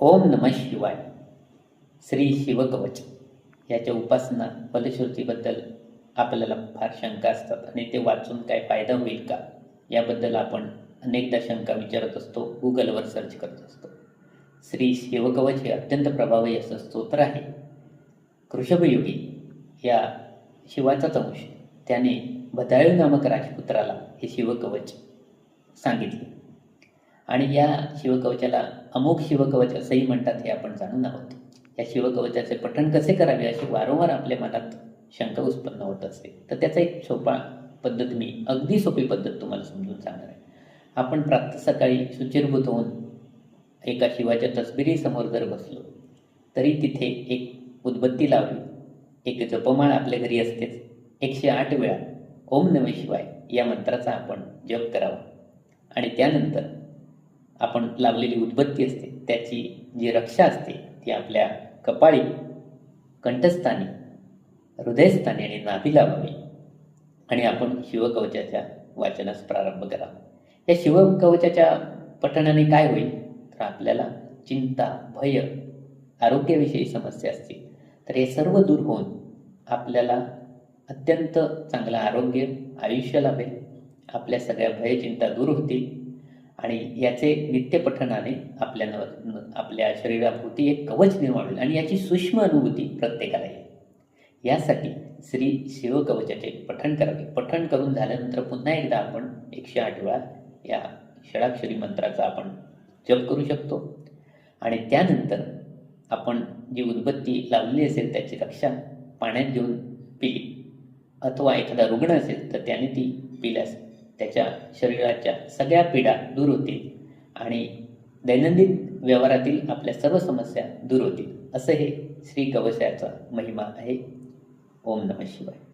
ओम नमः शिवाय. श्री शिवकवच याच्या उपासना फलश्रुतीबद्दल आपल्याला फार शंका असतात आणि ते वाचून काय फायदा होईल का याबद्दल आपण अनेकदा शंका विचारत असतो, गुगलवर सर्च करत असतो. श्री शिवकवच हे अत्यंत प्रभावी असं स्तोत्र आहे. कृषभयोगी या शिवाचाच अंश त्याने बदायू नामक राजपुत्राला हे शिवकवच सांगितले आणि या शिवकवचाला अमोघ शिवकवच असंही म्हणतात, हे आपण जाणून आहोत. या शिवकवचाचे पठण कसे करावे अशी वारंवार आपल्या मनात शंका उत्पन्न होत असते. तर त्याचा एक सोपा पद्धत, मी अगदी सोपी पद्धत तुम्हाला समजून सांगणार आहे. आपण प्रातः सकाळी शुचिर्भूत होऊन एका शिवाच्या तसबिरीसमोर जर बसलो तरी तिथे एक उदबत्ती लावली, एक जपमाळ आपल्या घरी असतेच, 108 वेळा ओम नमः शिवाय या मंत्राचा आपण जप करावा आणि त्यानंतर आपण लावलेली उदबत्ती असते त्याची जी रक्षा असते ती आपल्या कपाळी, कंठस्थानी, हृदयस्थानी आणि नाभी लावावी आणि आपण शिवकवचाच्या वाचनास प्रारंभ करावा. या शिवकवचाच्या पठणाने काय होईल तर आपल्याला चिंता, भय, आरोग्याविषयी समस्या असतील तर हे सर्व दूर होऊन आपल्याला अत्यंत चांगलं आरोग्य, आयुष्य लाभेल. आपल्या सगळ्या भयचिंता दूर होतील आणि याचे नित्यपठणाने आपल्या शरीराभोवती एक कवच निर्माण होईल आणि याची सूक्ष्म अनुभूती प्रत्येकाला येईल. यासाठी श्री शिवकवचाचे पठण करावे. पठण करून झाल्यानंतर पुन्हा एकदा आपण 108 वेळा या षडाक्षरी मंत्राचा आपण जप करू शकतो आणि त्यानंतर आपण जी उदबत्ती लावलेली असेल त्याची रक्षा पाण्यात घेऊन पिली अथवा एखादा रुग्ण असेल तर त्याने ती पिल्यास त्याच्या शरीराच्या सगळ्या पीडा दूर होतील आणि दैनंदिन व्यवहारातील आपल्या सर्व समस्या दूर होतील. असं हे श्री कवचाचा महिमा आहे. ओम नमः शिवाय.